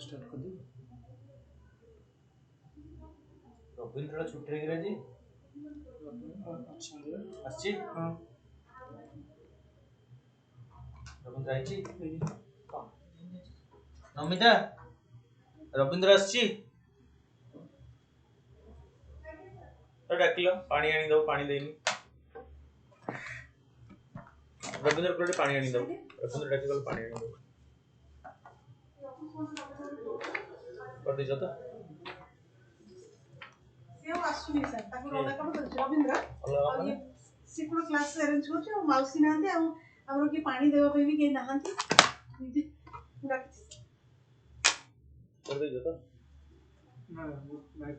Start कर दी रविंद्र छुट्टी रे जी अच्छा दिया आछि हाँ रविंद्र आइछि ये नमिता रविंद्र आछि तो डाकिलो पानी आनी दो पानी देनी रविंद्र को पानी आनी दो रविंद्र डाकी को पानी आनी दो कर दीजो तो से आसुनी सर ताको रोला काम करछ रविंद्र अलग और माने ये सिकुड़ क्लास अरेंज होछ और माउसी नांदे आ हमरो के पानी देबा पे भी के नहांती कर दीजो तो ना like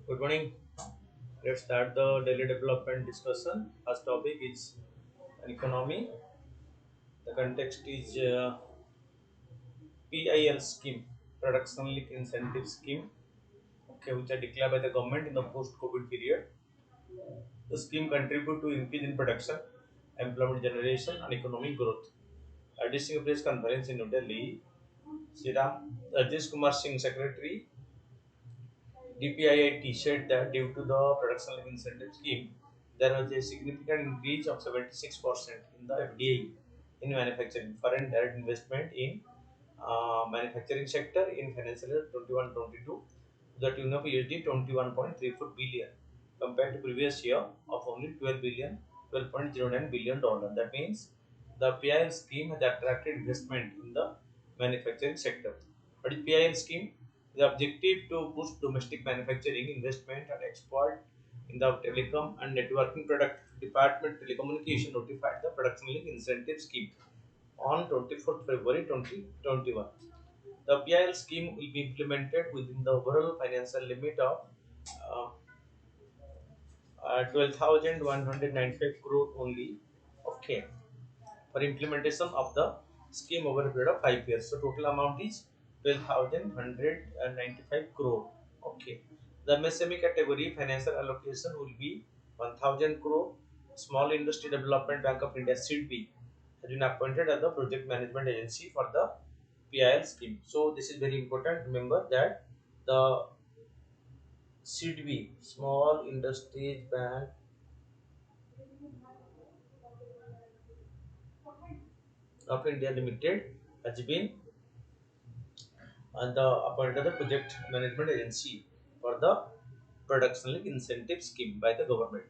Good morning. Let's start the daily development discussion. First topic is an economy. The context is PIL scheme, Production Linked Incentive Scheme, okay, which are declared by the government in the post-COVID period. The scheme contribute to increase in production, employment generation, and economic growth. Addressing a press conference in New Delhi, Sriram Rajesh Kumar Singh, Secretary DPIIT, said that due to the production linked incentive scheme, there was a significant increase of 76% in the FDI in manufacturing, foreign direct investment in manufacturing sector in financial year 21-22 to the tune of USD 21.34 billion compared to previous year of only 12.09 billion dollar. That means the PIL scheme has attracted investment in the manufacturing sector. What is PIL scheme? The objective to boost domestic manufacturing, investment and export in the telecom and networking product department telecommunication notified the production link incentive scheme on 24th February 2021. The PIL scheme will be implemented within the overall financial limit of 12,195 crore only. Okay, for implementation of the scheme over a period of 5 years. So total amount is 12,195 crore. Okay, the MSME category financial allocation will be 1,000 crore. Small Industry Development Bank of India (SIDB) has been appointed as the project management agency for the PIL scheme. So this is very important. Remember that the SIDB, Small Industries Bank of India Limited, has been the appointed the project management agency for the production link incentive scheme by the government.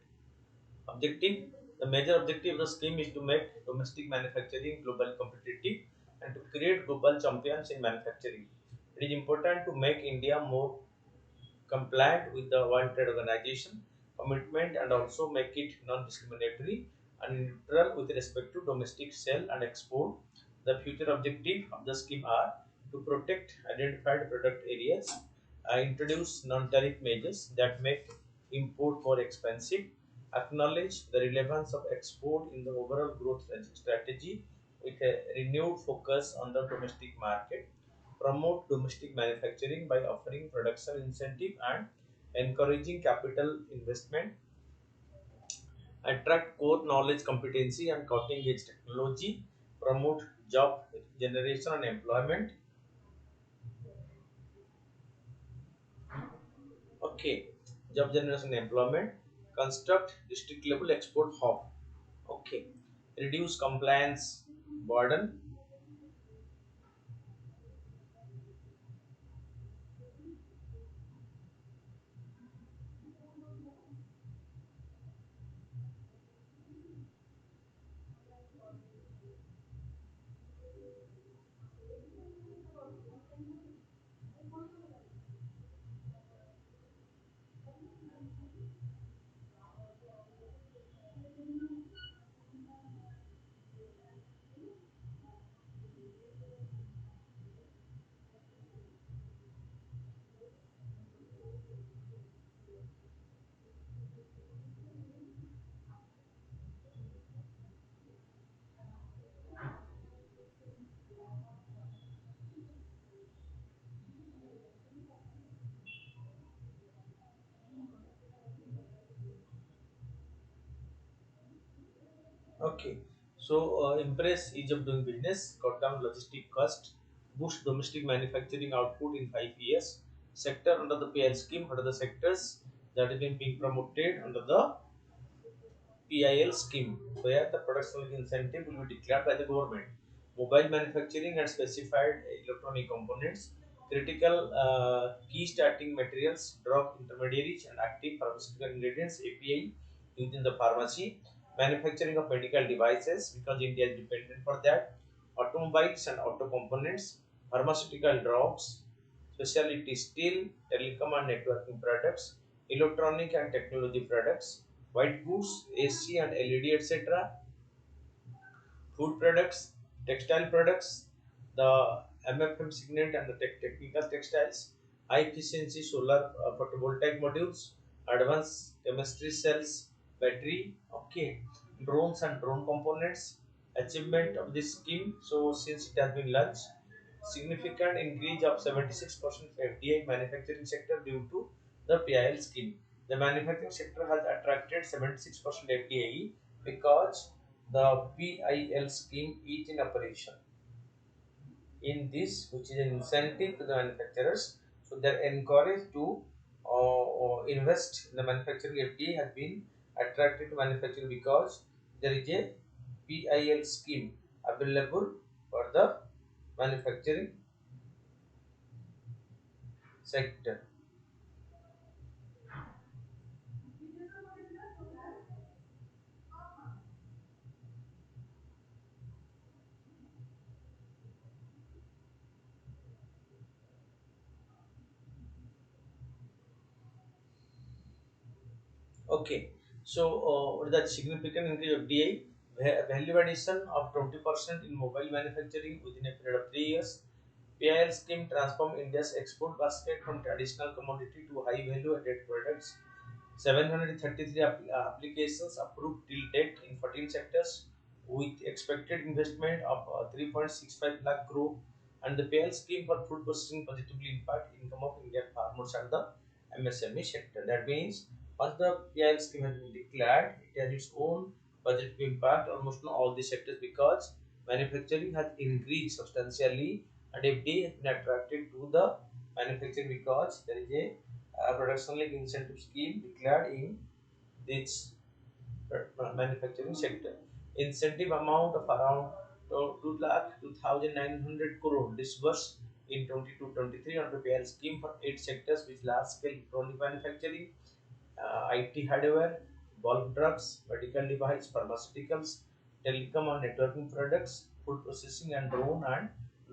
Objective: the major objective of the scheme is to make domestic manufacturing globally competitive and to create global champions in manufacturing. It is important to make India more compliant with the World Trade Organization commitment and also make it non-discriminatory and neutral with respect to domestic sale and export. The future objective of the scheme are to protect identified product areas, introduce non-tariff measures that make import more expensive, acknowledge the relevance of export in the overall growth strategy with a renewed focus on the domestic market, promote domestic manufacturing by offering production incentive and encouraging capital investment, attract core knowledge competency and cutting edge technology, promote job generation and employment. Okay, job generation and employment, construct district level export hub. Okay, reduce compliance burden. Okay, so impress ease of doing business, cut down logistic cost, boost domestic manufacturing output in 5 years. Sector under the PL scheme, what are the sectors that have been being promoted under the PIL scheme, where the production incentive will be declared by the government. Mobile manufacturing and specified electronic components, critical key starting materials, drug intermediaries, and active pharmaceutical ingredients (API) used in the pharmacy. Manufacturing of medical devices, because India is dependent for that. Automobiles and auto components, pharmaceutical drugs, specialty steel, telecom and networking products, electronic and technology products, white goods, AC and LED, etc., food products, textile products, the MFM signet and the technical textiles, high efficiency solar photovoltaic modules, advanced chemistry cells, battery, okay, drones and drone components, achievement of this scheme. So since it has been launched, significant increase of 76% FDI manufacturing sector due to the PIL scheme. The manufacturing sector has attracted 76% FDI because the PIL scheme is in operation. In this, which is an incentive to the manufacturers, so they're encouraged to invest in the manufacturing. FDI has been attracted to manufacturing because there is a PIL scheme available for the manufacturing sector. Okay, so what is that significant increase of DI? Value addition of 20% in mobile manufacturing within a period of 3 years. PIL scheme transformed India's export basket from traditional commodity to high value added products. 733 applications approved till date in 14 sectors with expected investment of 3.65 lakh crore, and the PL scheme for food processing positively impact income of Indian farmers and the MSME sector. That means once the PL scheme has been declared, it has its own positive impact almost on all the sectors because manufacturing has increased substantially and FDI has been attracted to the manufacturing because there is a production link incentive scheme declared in this manufacturing sector. Incentive amount of around 2 lakh 2,900 crore disbursed in 22-23 under PL scheme for 8 sectors with large scale electronic manufacturing, IT hardware, bulk drugs, medical device, pharmaceuticals, telecom and networking products, food processing and drone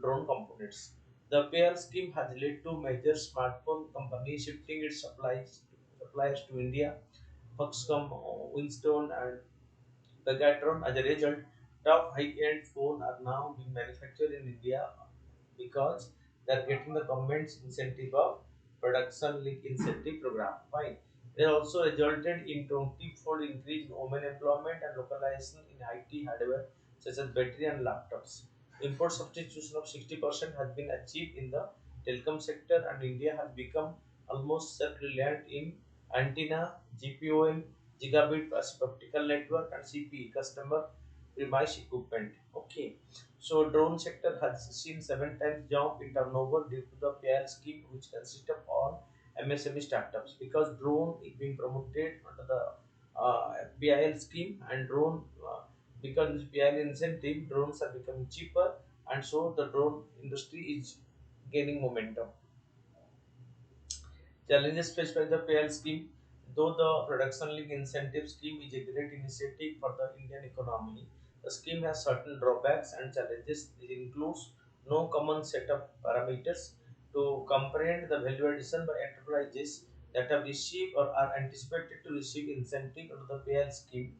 components. The PL scheme has led to major smartphone companies shifting its suppliers to India. Foxconn, Winston, and Pegatron. As a result, top high-end phones are now being manufactured in India because they are getting the government's incentive of production link incentive program. Fine. It also resulted in 20-fold increase in women employment and localization in IT hardware such as battery and laptops. Import substitution of 60% has been achieved in the telecom sector, and India has become almost self-reliant in antenna, GPON, gigabit optical network, and CPE, customer premise equipment. Okay, so drone sector has seen 7 times jump in turnover due to the PL scheme, which consists of all MSME startups because drone is being promoted under the PIL scheme, and drone because of this PIL incentive, drones are becoming cheaper, and so the drone industry is gaining momentum. Challenges faced by the PL scheme. Though the production link incentive scheme is a great initiative for the Indian economy, the scheme has certain drawbacks and challenges. It includes no common set of parameters to comprehend the value addition by enterprises that have received or are anticipated to receive incentive under the PL scheme.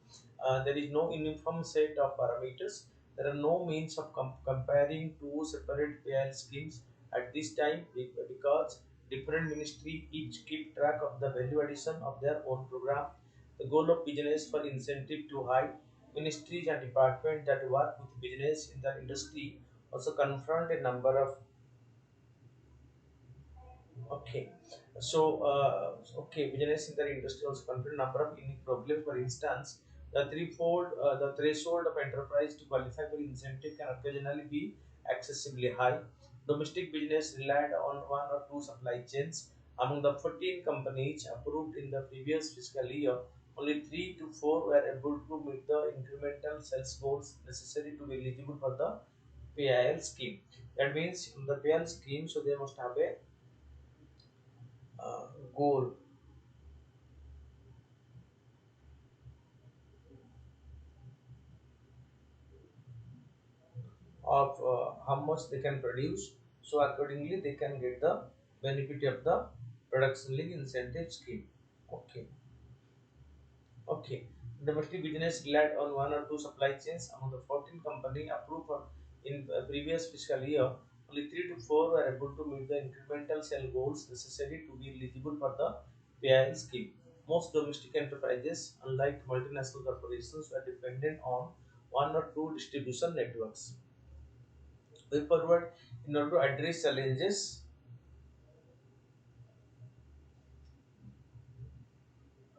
There is no uniform set of parameters. There are no means of comparing two separate PL schemes at this time because different ministry each keep track of the value addition of their own program. The goal of business for incentive to high ministries and departments that work with business in the industry also confront a number of okay. So, business in the industry also confront a number of unique problems. For instance, The threshold of enterprise to qualify for incentive can occasionally be excessively high. Domestic business relied on one or two supply chains. Among the 14 companies approved in the previous fiscal year, only 3 to 4 were able to meet the incremental sales goals necessary to be eligible for the PIL scheme. That means in the PIL scheme, so they must have a goal of how much they can produce. So accordingly, they can get the benefit of the production link incentive scheme. Okay. Okay. Domestic business relied on one or two supply chains. Among the 14 company approved for in previous fiscal year, only 3 to 4 were able to meet the incremental sale goals necessary to be eligible for the PIL scheme. Most domestic enterprises, unlike multinational corporations, were dependent on one or two distribution networks. Way forward, in order to address challenges,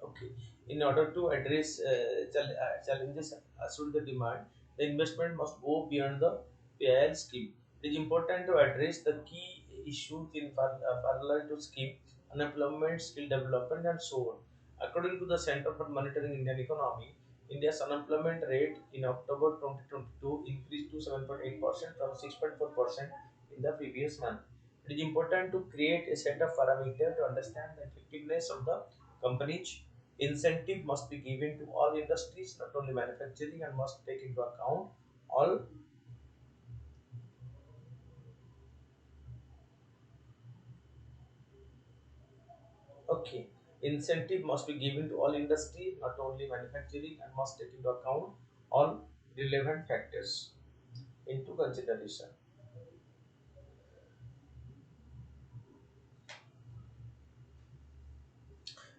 okay, in order to address challenges associated with the demand, the investment must go beyond the PIL scheme. It is important to address the key issues in parallel to scheme, unemployment, skill development, and so on. According to the Center for Monitoring Indian Economy, India's unemployment rate in October 2022 increased to 7.8% from 6.4% in the previous month. It is important to create a set of parameters to understand the effectiveness of the company's incentive must be given to all industries, not only manufacturing, and must take into account all. Okay, incentive must be given to all industry, not only manufacturing, and must take into account all relevant factors into consideration.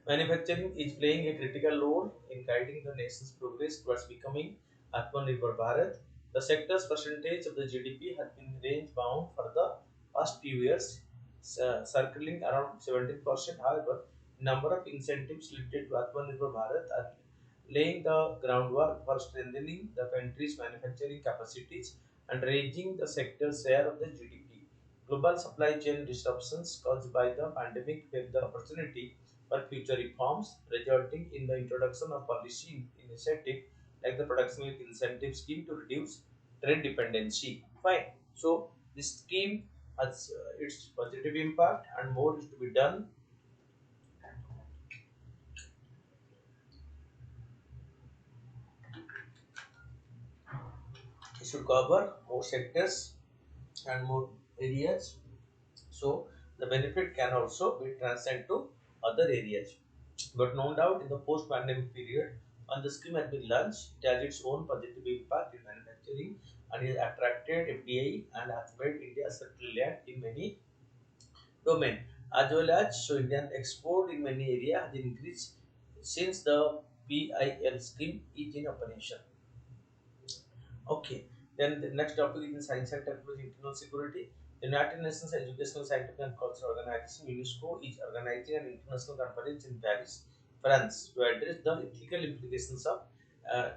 Manufacturing is playing a critical role in guiding the nation's progress towards becoming Atmanirbhar Bharat. The sector's percentage of the GDP has been range bound for the past few years, circling around 17%. However, number of incentives related to Atmanirbhar Bharat are laying the groundwork for strengthening the country's manufacturing capacities and raising the sector's share of the GDP. Global supply chain disruptions caused by the pandemic gave the opportunity for future reforms, resulting in the introduction of policy initiative like the production link incentive scheme to reduce trade dependency. Fine. So this scheme has its positive impact, and more is to be done. It should cover more sectors and more areas. So the benefit can also be transcend to other areas. But no doubt, in the post-pandemic period, when the scheme has been launched, it has its own positive impact in manufacturing and it has attracted FDI and has made India self-reliant in many domains. As well as, so Indian export in many areas has increased since the PIL scheme is in operation. Okay, then the next topic is in science and technology internal security. The United Nations Educational, Scientific and Cultural Organization UNESCO is organizing an international conference in Paris, France to address the ethical implications of uh,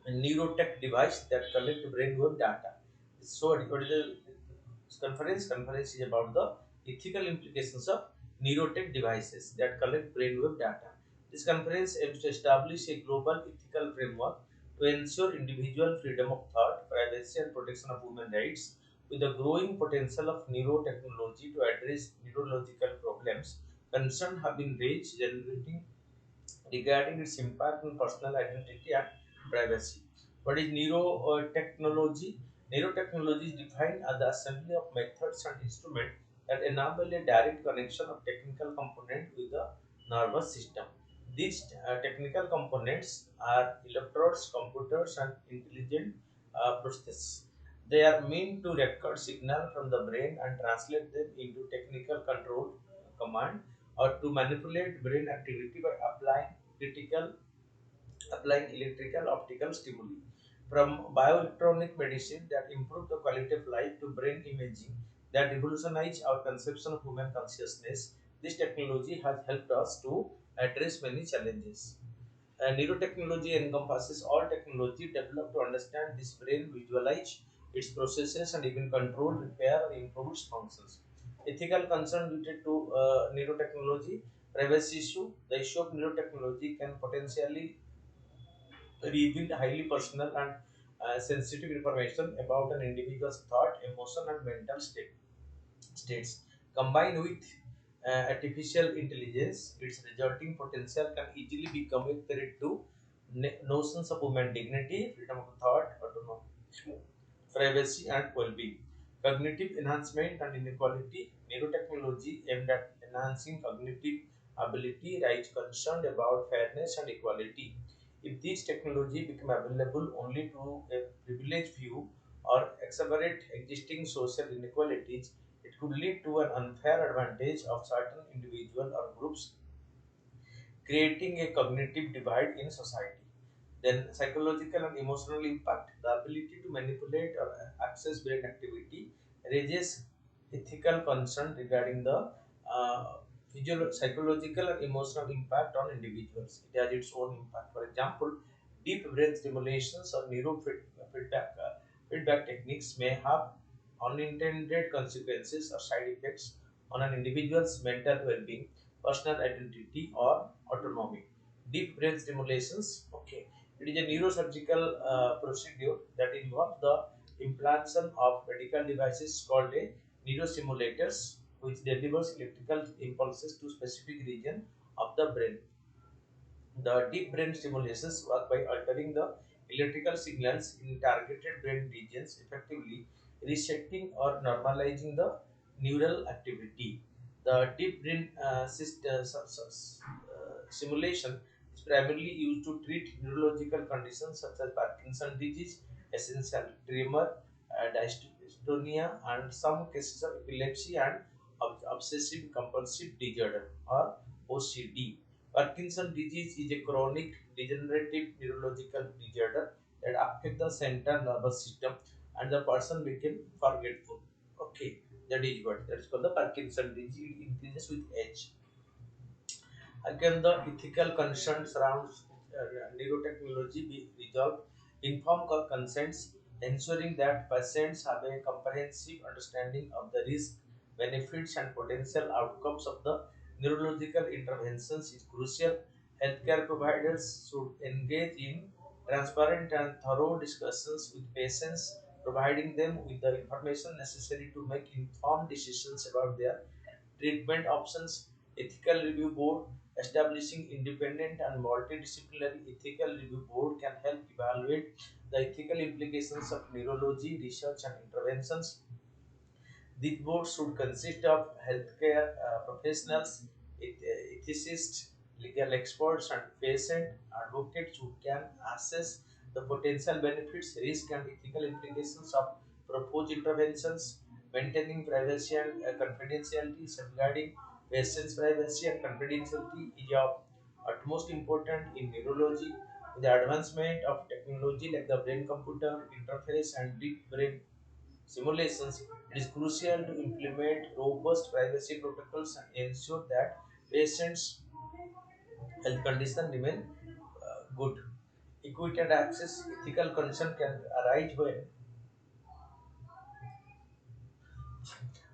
a neurotech device that collect brainwave data. So, what is the conference? Conference is about the ethical implications of neurotech devices that collect brainwave data. This conference aims to establish a global ethical framework to ensure individual freedom of thought, privacy, and protection of human rights. With the growing potential of neurotechnology to address neurological problems, concerns have been raised generating regarding its impact on personal identity and privacy. What is neurotechnology? Neurotechnology is defined as the assembly of methods and instruments that enable a direct connection of technical component with the nervous system. These technical components are electrodes, computers, and intelligent prostheses. They are meant to record signal from the brain and translate them into technical control command or to manipulate brain activity by applying electrical optical stimuli. From bioelectronic medicine that improve the quality of life to brain imaging that revolutionize our conception of human consciousness, this technology has helped us to address many challenges. Neurotechnology encompasses all technology developed to understand this brain, visualize its processes, and even control, repair, or improve its functions. Ethical concern related to neurotechnology, privacy issue. The issue of neurotechnology can potentially reveal highly personal and sensitive information about an individual's thought, emotion, and mental states. Combined with artificial intelligence, its resulting potential can easily become a threat to notions of human dignity, freedom of thought, autonomy, privacy, and well-being. Cognitive enhancement and inequality. Neurotechnology aimed at enhancing cognitive ability raise concern about fairness and equality. If these technology become available only to a privileged few or exacerbate existing social inequalities, it could lead to an unfair advantage of certain individuals or groups, creating a cognitive divide in society. Then, psychological and emotional impact. The ability to manipulate or access brain activity raises ethical concern regarding the psychological and emotional impact on individuals. It has its own impact. For example, deep brain stimulations or feedback techniques may have unintended consequences or side effects on an individual's mental well-being, personal identity, or autonomy. Deep brain stimulations. Okay, it is a neurosurgical procedure that involves the implantation of medical devices called a neurostimulators, which delivers electrical impulses to specific region of the brain. The deep brain stimulations work by altering the electrical signals in targeted brain regions, effectively resetting or normalizing the neural activity. The deep brain simulation is primarily used to treat neurological conditions such as Parkinson's disease, essential tremor, dystonia, and some cases of epilepsy and obsessive compulsive disorder or OCD. Parkinson's disease is a chronic degenerative neurological disorder that affects the central nervous system and the person became forgetful. Okay, that is called the Parkinson's disease. It increases with age. Again, the ethical concerns around neurotechnology be resolved. Informed consents, ensuring that patients have a comprehensive understanding of the risk, benefits, and potential outcomes of the neurological interventions is crucial. Healthcare providers should engage in transparent and thorough discussions with patients, providing them with the information necessary to make informed decisions about their treatment options. Ethical review board. Establishing independent and multidisciplinary ethical review board can help evaluate the ethical implications of neurology research and interventions. These boards should consist of healthcare professionals, ethicists, legal experts, and patient advocates who can assess the potential benefits, risk, and ethical implications of proposed interventions, maintaining privacy and confidentiality, safeguarding patients' privacy and confidentiality is of utmost important in neurology. With the advancement of technology like the brain-computer interface and deep brain simulations, it is crucial to implement robust privacy protocols and ensure that patients' health conditions remain good. Equity and access. Ethical concern can arise when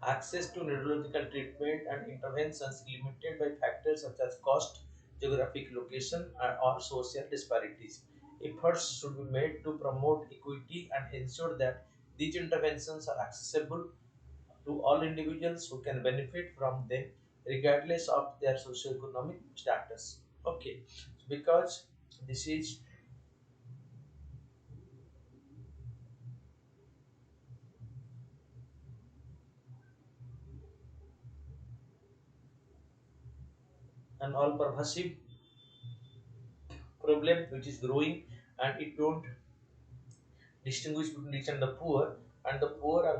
access to neurological treatment and interventions limited by factors such as cost, geographic location, or social disparities. Efforts should be made to promote equity and ensure that these interventions are accessible to all individuals who can benefit from them regardless of their socioeconomic status. Okay, because this is an all pervasive problem which is growing, and it don't distinguish between rich and the poor are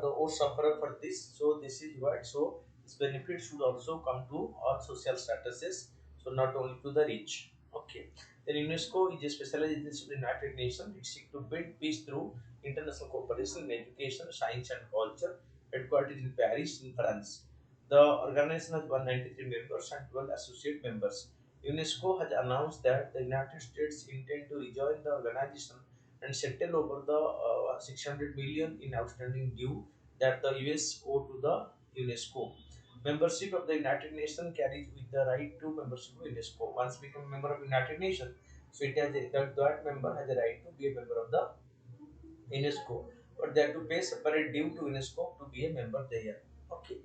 the most sufferer for this. So this is what, so this benefit should also come to all social statuses, so not only to the rich. Okay, then UNESCO is a specialized institute in United Nations. It seeks to build peace through international cooperation in education, science, and culture. Headquartered in Paris, in France. The organization has 193 members and 12 associate members. UNESCO has announced that the United States intend to rejoin the organization and settle over the 600 million in outstanding due that the US owe to the UNESCO. Membership of the United Nations carries with the right to membership of UNESCO. Once become a member of United Nations, so it has that member has a right to be a member of the UNESCO, but they have to pay separate due to UNESCO to be a member there. Okay.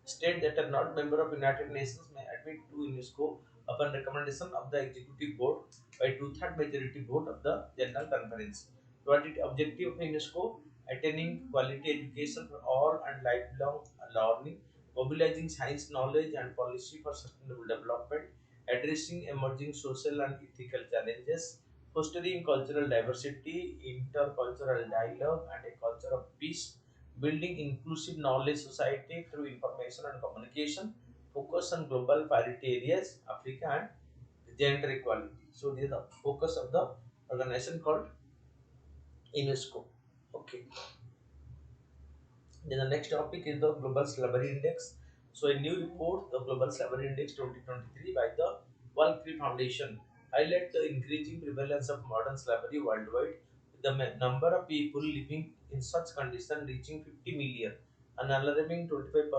States that are not member of United Nations may admit to UNESCO upon recommendation of the Executive Board by two-third majority vote of the General Conference. What is the objective of UNESCO? Attaining quality education for all and lifelong learning, mobilizing science knowledge and policy for sustainable development, addressing emerging social and ethical challenges, fostering cultural diversity, intercultural dialogue, and a culture of peace, building inclusive knowledge society through information and communication, focus on global priority areas, Africa and gender equality. So this is the focus of the organization called UNESCO. Okay. Then the next topic is the Global Slavery Index. So a new report, the Global Slavery Index 2023 by the World Free Foundation, highlight the increasing prevalence of modern slavery worldwide, with the number of people living in such condition reaching 50 million, an alarming 25%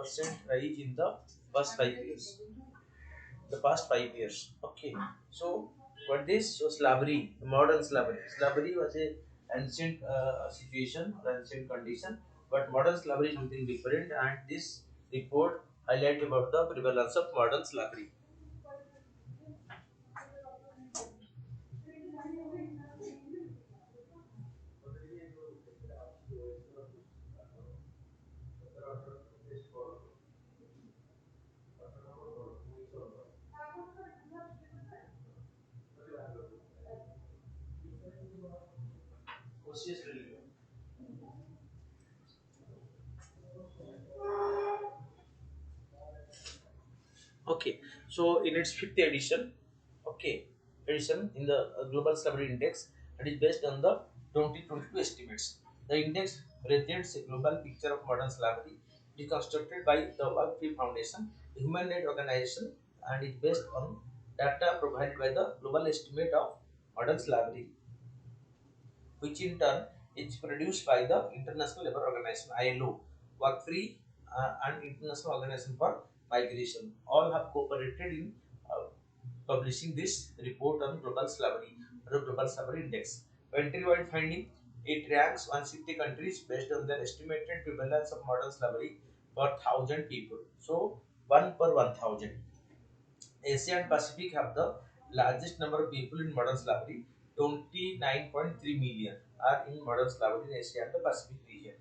rise in the past 5 years. The past 5 years. Okay, so what this? So slavery, modern slavery. Slavery was a ancient situation or ancient condition, but modern slavery is something different. And this report highlight about the prevalence of modern slavery. Okay, so in its fifth edition, okay, edition in the Global Slavery Index, it is based on the 2022 estimates. The index presents a global picture of modern slavery. It is constructed by the World Free Foundation, a human rights organization, and is based on data provided by the Global Estimate of Modern Slavery, which in turn is produced by the International Labour Organization (ILO), Work Free, and International Organization for Migration. All have cooperated in publishing this report on global slavery, or Global Slavery Index. Countrywide finding, it ranks 160 countries based on their estimated prevalence of modern slavery per 1,000 people. So 1 per 1,000. Asia and Pacific have the largest number of people in modern slavery. 29.3 million are in modern slavery in Asia and the Pacific region.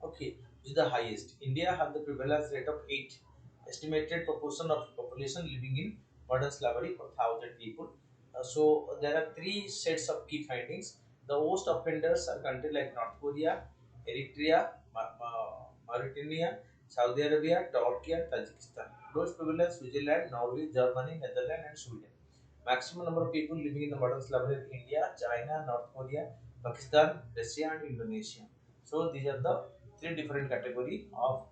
Okay, this is the highest. India has the prevalence rate of 8. Estimated proportion of population living in modern slavery per 1,000 people. So there are three sets of key findings. The worst offenders are countries like North Korea, Eritrea, Mauritania, Saudi Arabia, Turkey, and Tajikistan. Lowest prevalence: Switzerland, Norway, Germany, Netherlands, and Sweden. Maximum number of people living in the modern slavery in India, China, North Korea, Pakistan, Russia, and Indonesia. So these are the three different category of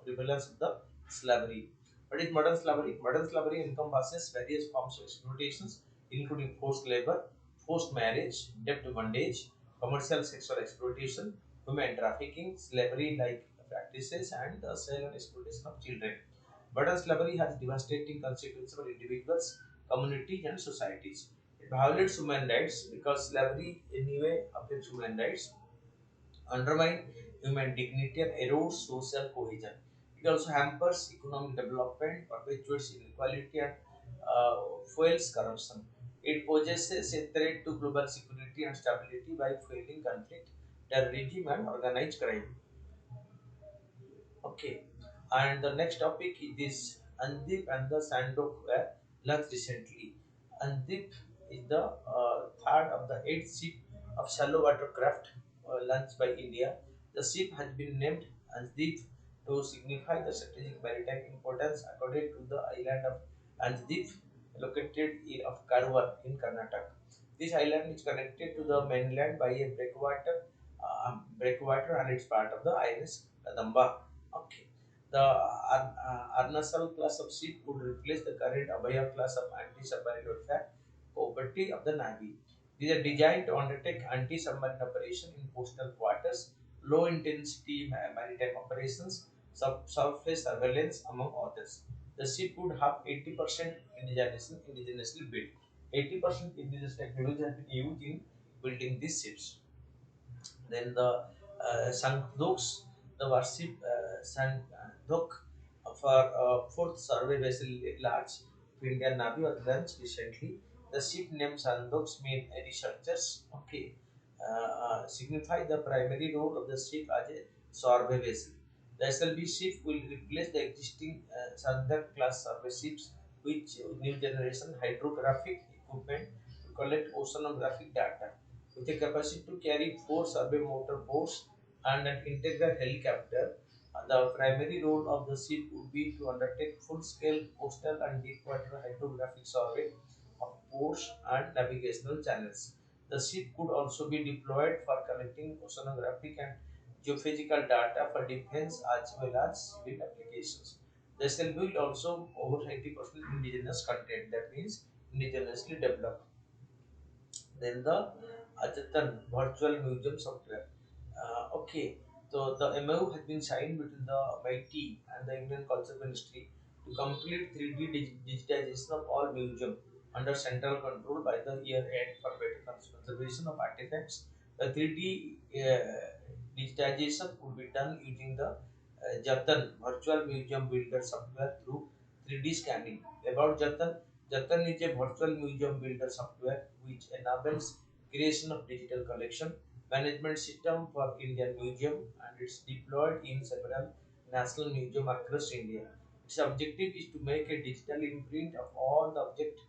prevalence of the slavery. What is modern slavery? Modern slavery encompasses various forms of exploitations, including forced labor, forced marriage, debt bondage, commercial sexual exploitation, human trafficking, slavery-like practices, and the sale and exploitation of children. Modern slavery has devastating consequences for individuals, communities, and societies. It violates human rights because slavery anyway affects human rights, undermine human dignity, and erodes social cohesion. It also hampers economic development, perpetuates inequality, and fuels corruption. It poses a threat to global security and stability by fueling conflict, terrorism, and organized crime. Okay, and the next topic is this: Andip and the Sandok were launched recently. Andip is the third of the eight ship of shallow water craft launched by India. The ship has been named Andip to signify the strategic maritime importance according to the island of Andip, located in of Karwar in Karnataka. This island is connected to the mainland by a breakwater, and it's part of the INS Kadamba. Okay. The Arnasal class of ship would replace the current Abhaya class of anti-submarine warfare property of the Navy. These are designed to undertake anti-submarine operation in coastal waters, low-intensity maritime operations, surface surveillance, among others. The ship would have 80% indigenously built. 80% indigenous technology has been used in building these ships. Then the Sangdok's, the warship Sangdok for fourth survey vessel large of Indian Navy was launched recently. The ship named Sangdok's main researchers, okay, signify the primary role of the ship as a survey vessel. The SLB ship will replace the existing Sangdok class survey ships with new generation hydrographic equipment to collect oceanographic data with a capacity to carry 4 survey motor boats and an integral helicopter. The primary role of the ship would be to undertake full-scale coastal and deep-water hydrographic survey of ports and navigational channels. The ship could also be deployed for collecting oceanographic and geophysical data for defense as well as civil applications. The vessel will also over 80% indigenous content, that means indigenously developed. Then the Ajatan Virtual Museum software. Okay, so the MOU has been signed between the MIT and the Indian Culture Ministry to complete 3D digitization of all museum under central control by the year end for better conservation of artifacts. The 3D digitization would be done using the Jatan Virtual Museum Builder software through 3D scanning. About Jatan is a virtual museum builder software which enables creation of digital collection management system for Indian Museum and it's deployed in several national museums across India. Its objective is to make a digital imprint of all the objects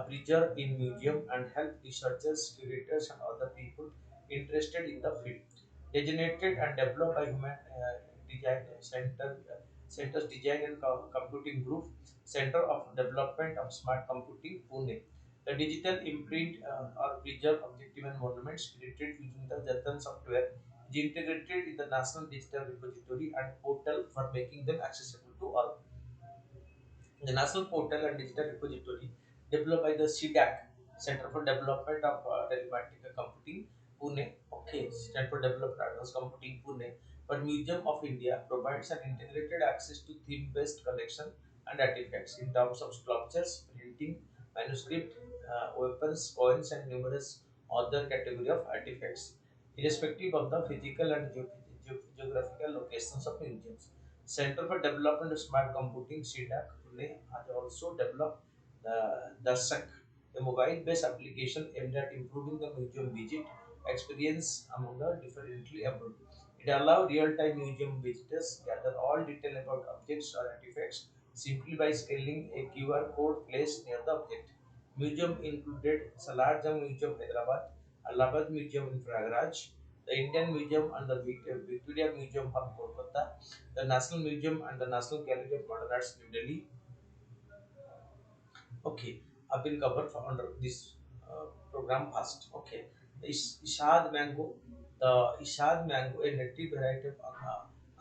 preserved in museum and help researchers, curators and other people interested in the field. Designated and developed by Human Design Centers Design and Computing Group, Center of Development of Smart Computing, Pune. The digital imprint or preserve objective and monuments created using the Jatan software is integrated in the National Digital Repository and portal for making them accessible to all. The National Portal and Digital Repository developed by the CDAC, Center for Development of Telematic Computing, Pune, okay, Center for Development Advanced Computing, Pune, for Museum of India provides an integrated access to theme-based collection and artifacts in terms of sculptures, printing, manuscript, weapons, coins, and numerous other category of artifacts, irrespective of the physical and geographical locations of museums. Center for Development of Smart Computing (CDAC) Pune has also developed the Darshak, a mobile-based application aimed at improving the museum visit experience among the differently abled. It allows real-time museum visitors gather all detail about objects or artifacts simply by scanning a QR code placed near the object. Museum included Salarjung Museum, Hyderabad, Allahabad Museum in Prayagraj, the Indian Museum and the Victoria Museum of Kolkata, the National Museum and the National Gallery of Modern Arts, New Delhi. Okay, I've been covered for under this program first. Okay, the Ishad mango, a native variety of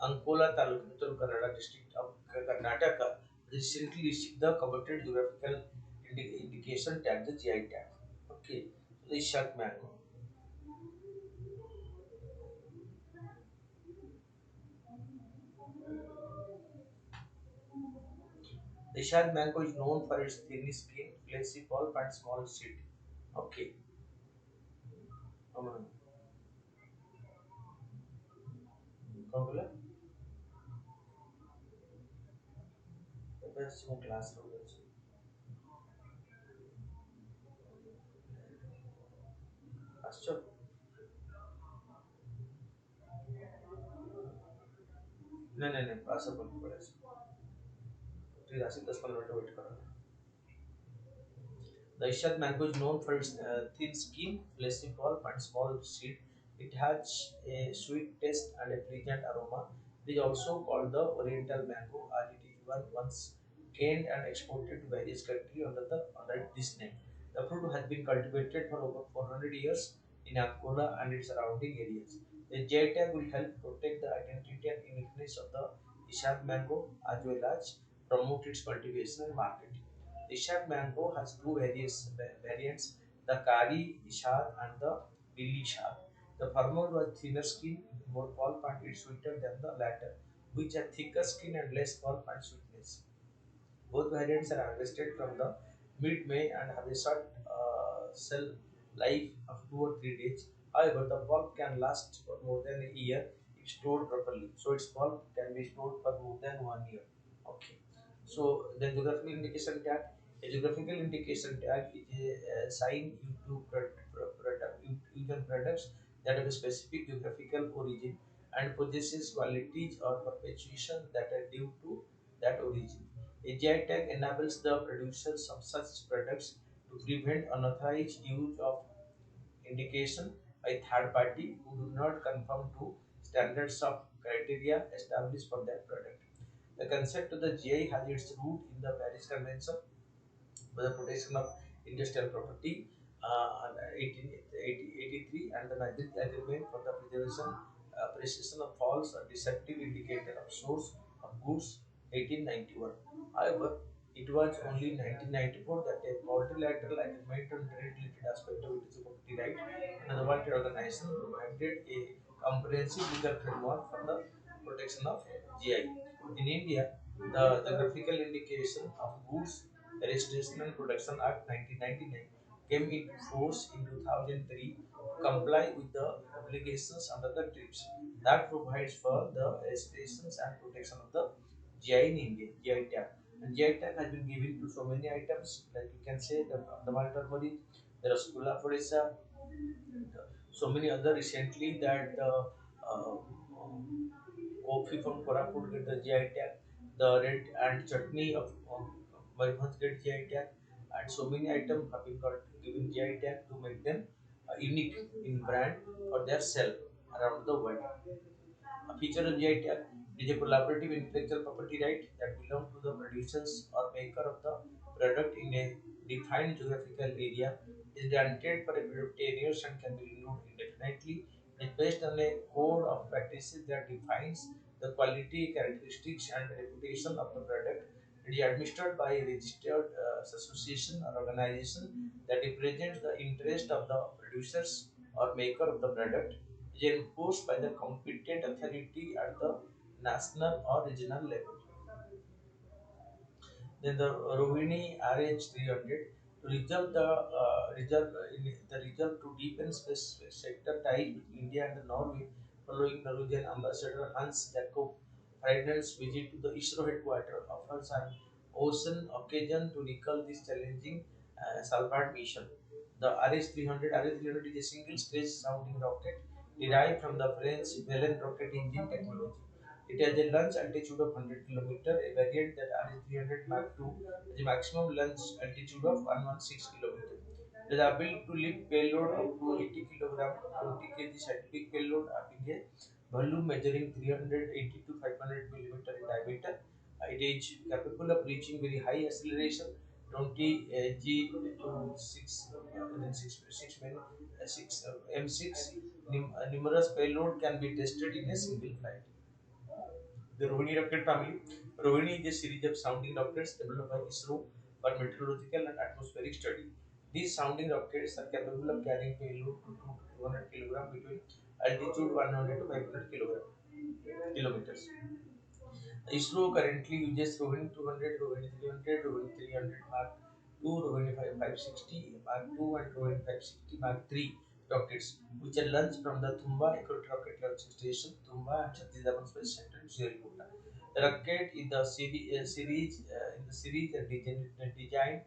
Ankola Taluk, Kannada district of Karnataka, recently received the coveted geographical indication tag, the GI tag. Okay, so the Ishad mango. The Ishad mango is known for its thin skin, fleshy pulp, and small seed. Okay, um, कौन बोला? Best in class room. আসছো? नहीं नहीं नहीं आशा बोलनी पड़े ठीक है 10-15 मिनट वेट करो The Ishad mango is known for its thin skin, fleshy pulp, and small seed. It has a sweet taste and a pleasant aroma. It is also called the Oriental mango, as it is once canned and exported to various countries under this name. The fruit has been cultivated for over 400 years in Angola and its surrounding areas. The J tag will help protect the identity and uniqueness of the Ishaq mango as well as promote its cultivation and marketing. Ishaq mango has two variants, the Kari Ishaq and the Lily Ishaq. The former was thinner skin, more pulp and it's sweeter than the latter, which have thicker skin and less pulp and sweetness. Both variants are harvested from the mid-May and have a short sell life of 2 or 3 days. However, the pulp can last for more than a year if stored properly. So its pulp can be stored for more than 1 year. Okay. So the geographical indication tag. A geographical indication tag is a sign used on products that have a specific geographical origin and possesses qualities or perpetuation that are due to that origin. A GI tag enables the producers of such products to prevent unauthorized use of indication by third party who do not conform to standards of criteria established for that product. The concept of the GI has its root in the Paris Convention for the protection of industrial property and 1883 and the Madrid Agreement for the precision of false or deceptive indicator of source of goods 1891. However, it was only in 1994 that a multilateral agreement on trade-related aspect of intellectual property right and the World Trade Organization provided a comprehensive legal framework for the protection of GI. In India, the geographical indication of goods Registration and Production Act 1999 came into force in 2003 to comply with the obligations under the TRIPS that provides for the registrations and protection of the GI in India, GI tag. And GI tag has been given to so many items, like you can say the Mal turmeric, the Rasgulla of Odisha, so many other recently that coffee from Koraput get the GI tag, the red and chutney of Mayurbhanj get GI tag, and so many items have been got given GI tag to make them unique in brand or their sell around the world. A feature of GI tag is a collaborative intellectual property right that belong to the producers or maker of the product in a defined geographical area. It is granted for a period of 10 years and can be renewed indefinitely. It is based on a code of practices that defines the quality, characteristics, and reputation of the product. It is administered by a registered association or organization that represents the interest of the producers or maker of the product is enforced by the competent authority at the national or regional level. Then the Rohini RH 300 to resolve to deepen space sector ties between India and Norway following Norwegian Ambassador Hans Jakob Freiden's visit to the ISRO headquarters offers an ocean occasion to recall this challenging Svalbard mission. The RH-300 is a single-stage sounding rocket derived from the French Velen rocket engine technology. It has a launch altitude of 100 km, a variant that RH-300 Mark II has a maximum launch altitude of 116 km. It is able to lift payload up to 80 kg, 20 kg scientific payload, having a volume measuring 380 to 500 millimeter in diameter. It is capable of reaching very high acceleration, 20 g to 6 m6. Numerous payload can be tested in a single flight. The Rohini rocket family. Rohini is a series of sounding rockets developed by ISRO for meteorological and atmospheric study. These sounding rockets are capable of carrying payload to 200 kg between altitude 100 to 500 kilometers. ISRO currently uses Rohini 200, Rohini 300, Rohini 300 Mark II, Rohini 560 Mark II, and Rohini 560 Mark III rockets, which are launched from the Tumba Economic Rocket Launching Station, Tumba and Satish Dhawan Space Center in Sriharikota. The rocket is the series designed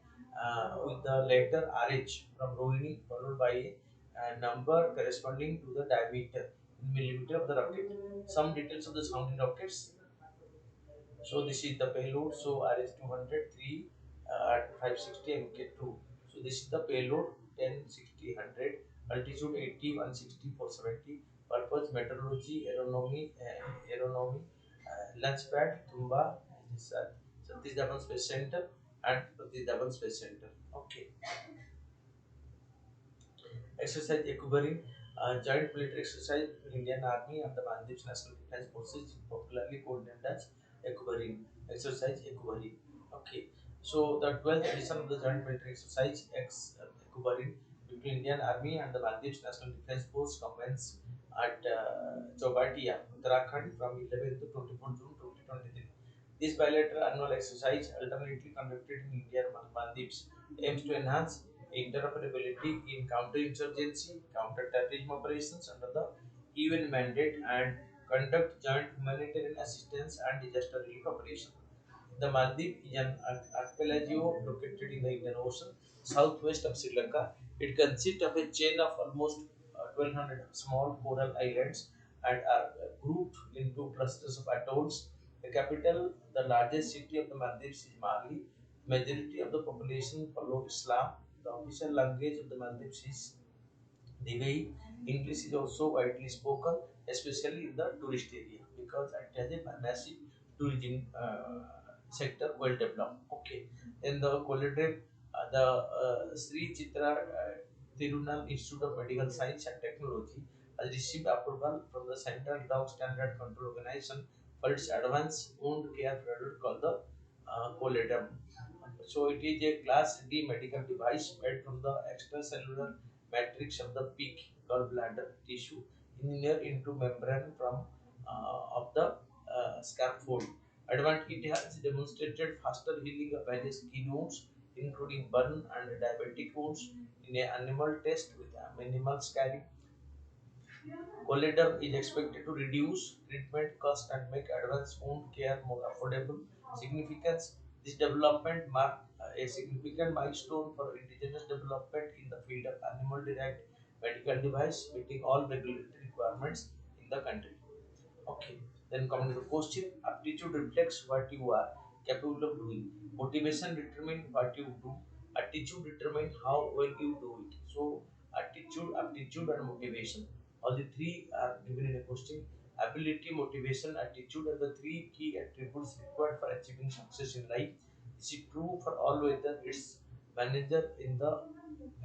with the letter RH from Rohini, followed by a number corresponding to the diameter in millimeter of the rocket. Some details of the sounding rockets. So this is the payload. So RH-203 at 560 Mk2. So this is the payload 10, 60, 100, altitude 80, 160, 470. Purpose meteorology, aeronomy, launch pad, Tumba, this Satish Dhawan Space Center and Satish Dhawan Space Center. Okay. Exercise Ekubarin, joint military exercise between Indian Army and the Maldives National Defence Forces, popularly codenamed as equivalent exercise equivalent. Okay, so the 12th edition of the joint military exercise equivalent between Indian Army and the Maldives National Defence Force commenced at Chowbatia, Uttarakhand from 11th to 24th June 2023. This bilateral annual exercise, alternately conducted in India and Maldives, aims to enhance interoperability in counterinsurgency, counter-terrorism operations under the UN mandate and conduct joint humanitarian assistance and disaster relief operations. The Maldives is an archipelago located in the Indian Ocean, southwest of Sri Lanka. It consists of a chain of almost 1200 small coral islands and are grouped into clusters of atolls. The capital, the largest city of the Maldives, is Mali. Majority of the population follow Islam. The official language of the Maldives is the way English is also widely spoken, especially in the tourist area, because it has a massive tourism sector well developed. Okay, then the Collegiate, the Sri Chitra Tirunal Institute of Medical Science and Technology has received approval from the Central Drug Standard Control Organization for its advanced wound care product called the Coledam. So it is a class D medical device made from the extracellular matrix of the pig gallbladder tissue engineered into membrane from of the scaffold. It has demonstrated faster healing of various skin wounds, including burn and diabetic wounds, in an animal test with minimal scarring. Collator is expected to reduce treatment cost and make advanced wound care more affordable. Significance: this development marked a significant milestone for indigenous development in the field of animal-derived medical device, meeting all regulatory requirements in the country. Okay, then coming to the question, aptitude reflects what you are capable of doing. Motivation determine what you do. Attitude determine how well you do it. So, attitude, aptitude, and motivation. All the three are given in a question. Ability, motivation, attitude are the three key attributes required for achieving success in life. This is true for all, whether it's manager in the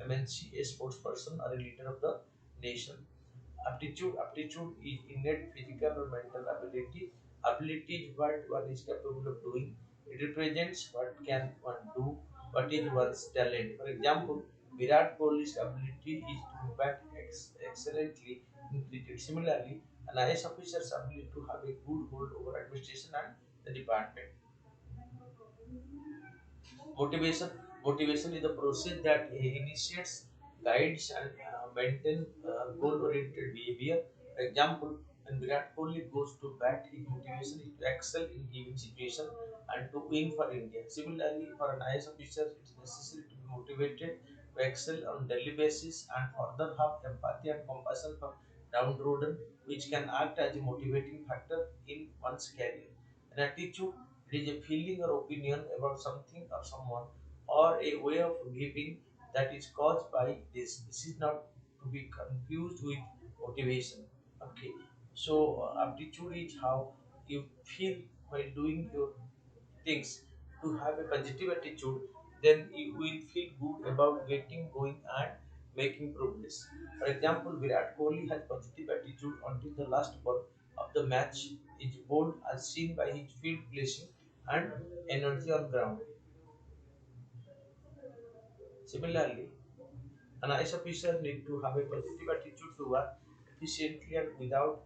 MNC, a sports person, or a leader of the nation. Aptitude is innate physical or mental ability. Ability is what one is capable of doing. It represents what can one do, what is one's talent. For example, Virat Kohli's ability is to bat excellently in cricket. Similarly, an IAS officer's ability to have a good hold over administration and the department. Motivation. Motivation is the process that initiates, guides, and maintain goal-oriented behavior. For example, when Virat Kohli goes to bat, his motivation is to excel in given situation and to win for India. Similarly, for an IAS officer, it is necessary to be motivated to excel on daily basis and further have empathy and compassion for downtrodden, which can act as a motivating factor in one's career. An attitude, it is a feeling or opinion about something or someone or a way of living that is caused by this. This is not to be confused with motivation. Okay, so aptitude is how you feel while doing your things. To have a positive attitude, then you will feel good about getting going and making progress. For example, Virat Kohli has positive attitude until the last ball of the match is bowled, as seen by his field placing and energy on ground. Similarly, an IAS officer need to have a positive attitude to work efficiently and without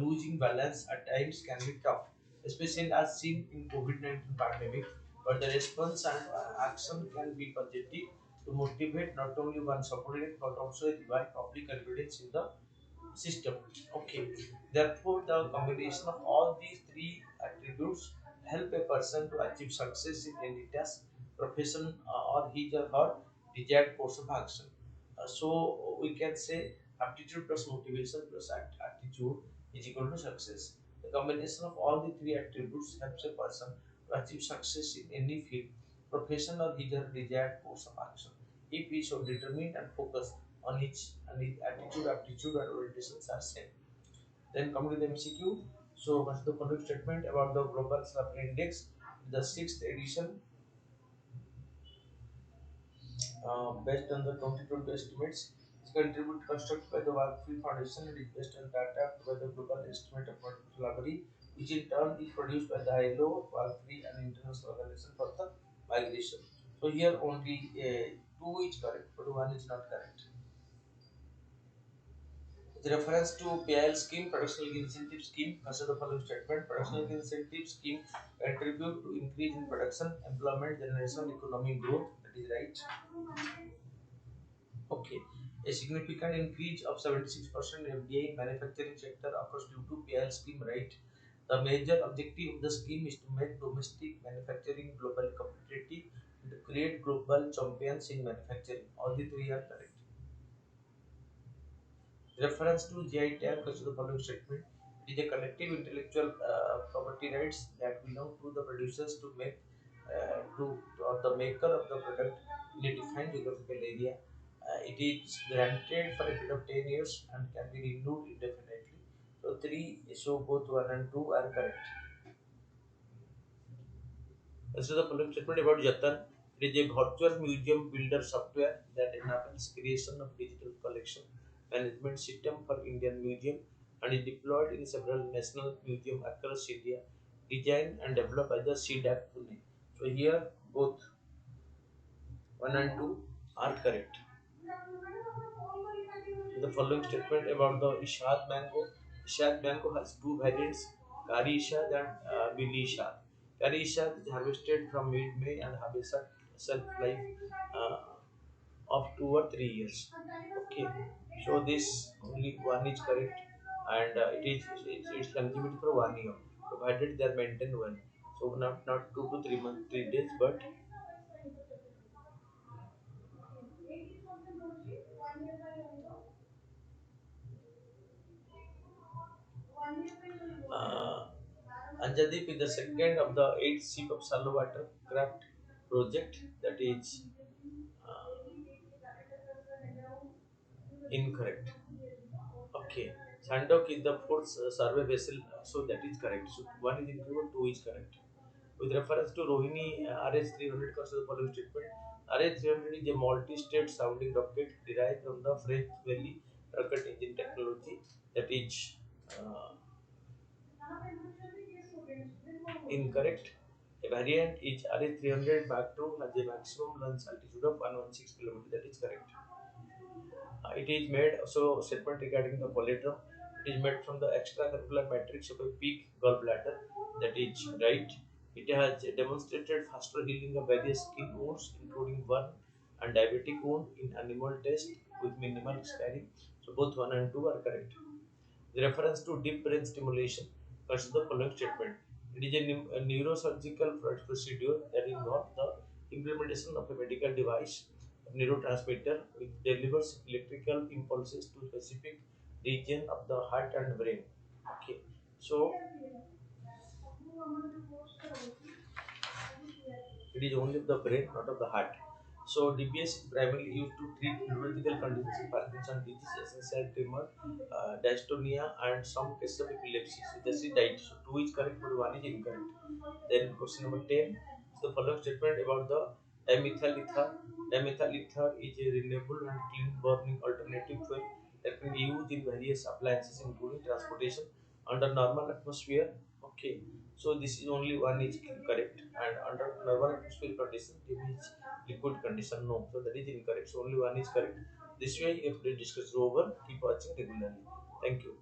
losing balance at times can be tough, especially as seen in COVID-19 pandemic, but the response and action can be positive to motivate not only one subordinate but also revive public confidence in the system. Okay, therefore, the combination of all these three attributes help a person to achieve success in any task, profession, or his or her desired course of action. So we can say aptitude plus motivation plus attitude is equal to success. The combination of all the three attributes helps a person to achieve success in any field, profession, or his or her desired course of action. If he so determined and focused on each, and his attitude, aptitude, and orientations are same. Then come to the MCQ. So what's the following statement about the Global Salary Index? The sixth edition, based on the 2020 estimates, is contributed constructed by the Workfield Foundation and is based on data by the Global Estimate of Salary which in turn is produced by the ILO, World-Free and International Organization for the Migration. So here only two is correct, but one is not correct. With reference to PIL scheme, Production Incentive Scheme, consider the following statement. Production Incentive Scheme contribute to increase in production, employment, generation, economic growth. That is right. Okay. A significant increase of 76% FDI in manufacturing sector occurs due to PIL scheme, right? The major objective of the scheme is to make domestic manufacturing globally competitive and to create global champions in manufacturing. All the three are correct. Reference to GI tag consider the following statement. It is a collective intellectual property rights that belong to the producers to make to or the maker of the product in a defined geographical area. It is granted for a period of 10 years and can be renewed indefinitely. So three, so both one and two are correct. This is the following statement about Jatan. It is a virtual museum builder software that enables creation of digital collection management system for Indian museum and is deployed in several national museums across India, designed and developed by the CDAC Pune. So here both one and two are correct. The following statement about the Ishad mango. Ishad mango has two variants, Kari Ishad and Bili Ishad. Kari Ishad is harvested from mid-May and have a shelf life uh, of 2 or 3 years. Okay, so this only one is correct, and it's longevity for 1 year, provided they are maintained well. So not 2 to 3 months, 3 days, but uh, Anjadip is the second of the 8 ship of shallow water craft project that is uh, incorrect. Okay, Sandok is the fourth survey vessel, so that is correct. So one is incorrect, two is correct. With reference to Rohini RH300, consider the following statement. RH300 is a multi-state sounding rocket derived from the French Valley rocket engine technology that is uh, incorrect. A variant is RH300 Mark II has a maximum launch altitude of 116 km. That is correct. It is made so statement regarding the polytrum. It is made from the extracurricular matrix of a pig gallbladder. That is right. It has demonstrated faster healing of various skin wounds, including burn and diabetic wound in animal test with minimal scarring. So both one and two are correct. The reference to deep brain stimulation consider the following statement. It is a neurosurgical procedure that involves the implementation of a medical device, a neurotransmitter, which delivers electrical impulses to specific region of the heart and brain. Okay, so it is only of the brain, not of the heart. So DBS is primarily used to treat neurological conditions in Parkinson's disease, essential tremor, dystonia, and some cases of epilepsy. So this is right. So two is correct, but one is incorrect. Then question number 10 is the following statement about the dimethyl ether. Dimethyl ether is a renewable and clean burning alternative fuel that can be used in various appliances, including transportation under normal atmosphere. Okay, so this is only one is correct, and under normal atmosphere condition, it is liquid condition. No, so that is incorrect. So only one is correct. This way, if the discussion is over, keep watching regularly. Thank you.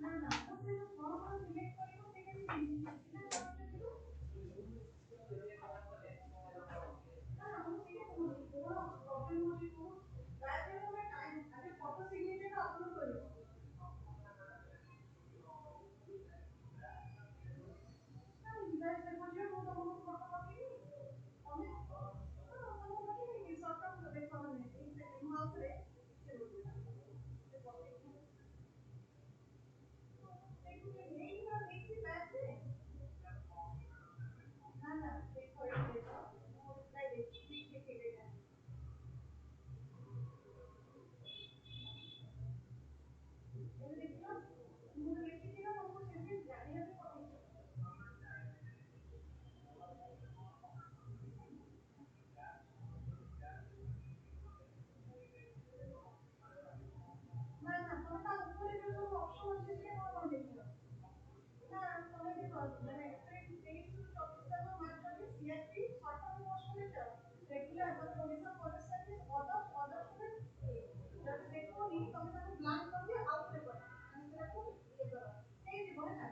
ନା ନା ମୋତେ ଯୋଉ form select କରିବ ସେଇଟା ବି ସିନା କରୁଛନ୍ତି ନା ମୁଁ ସେଇଟା କହୁଛି କଣ ପ୍ରୋବ୍ଲେମ ହଉଛି କଣ ଦୟାକରି ତମେ ଆଗେ ଫଟୋ ସିଗ୍ନେଚର ଅପଲୋଡ କରିବ ନା ଡିଭାଇସ ଦେଖୁଛି ମୁଁ ତମକୁ ଫଟୋ ପଠେଇବି ତମେ ହଁ ତମକୁ ପଠେଇବି ସର୍ଟ ଦେଖ ମାନେ ଏଇ ସେକେଣ୍ଡ ମୁଁ ଆଉ ଥରେ ସେ ପଠେଇବି देखो ये नहीं ना देखिए बैक में ना ना देखो ये देखो वो रिप्लाई देखिए ठीक है ठीक है ये देखिए मुझे लिखी थी ना तुमको सिर्फ जाने अभी पढ़ेगी ना तुम्हें तो ऊपर जो सब ऑप्शन ଅଛି ସେ କଣ ଦେଖିବ ନା ତମେ ଦେଖ ମାନେ ଏପ୍ରିଲ 23 ରୁ 24 ତକ ମାର୍କ କରି CRP short term post college regular ମାନେ Odisha forest service other student ଯଦି ଦେଖୁନି ତମେ ତାକୁ ବ୍ଲାଙ୍କ କରିଦିଅ ଆଉ ଥରେ କର ମାନେ ସେଟାକୁ ଇଏ କର ହେଇଯିବ ହେଲା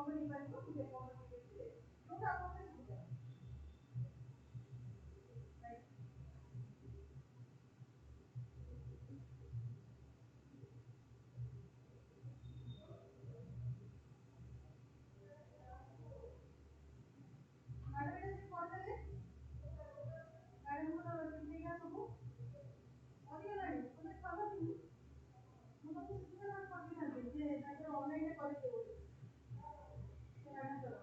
ହେଇପାରିବ ମୁଁ ଏକାଉଣ୍ଟ ଦେଇଥିଲି ଯୋଉଟା ଆପଣଙ୍କୁ ସୁବିଧା ମ୍ୟାଡ଼ାମ ଏଇଟା ସେ କରିଦେଲେ ମ୍ୟାଡ଼ାମଙ୍କର ଚିନ୍ତିକା ସବୁ କରିଗଲାଣି ତମେ ଭାବନି ମୁଁ ତମକୁ ସେଥିପାଇଁ ପଠେଇଥାନ୍ତି ଯେ ତାଙ୍କର ଅନଲାଇନରେ କରିଦେବ ବୋଲି ସେ ମ୍ୟାଡ଼ାମଙ୍କର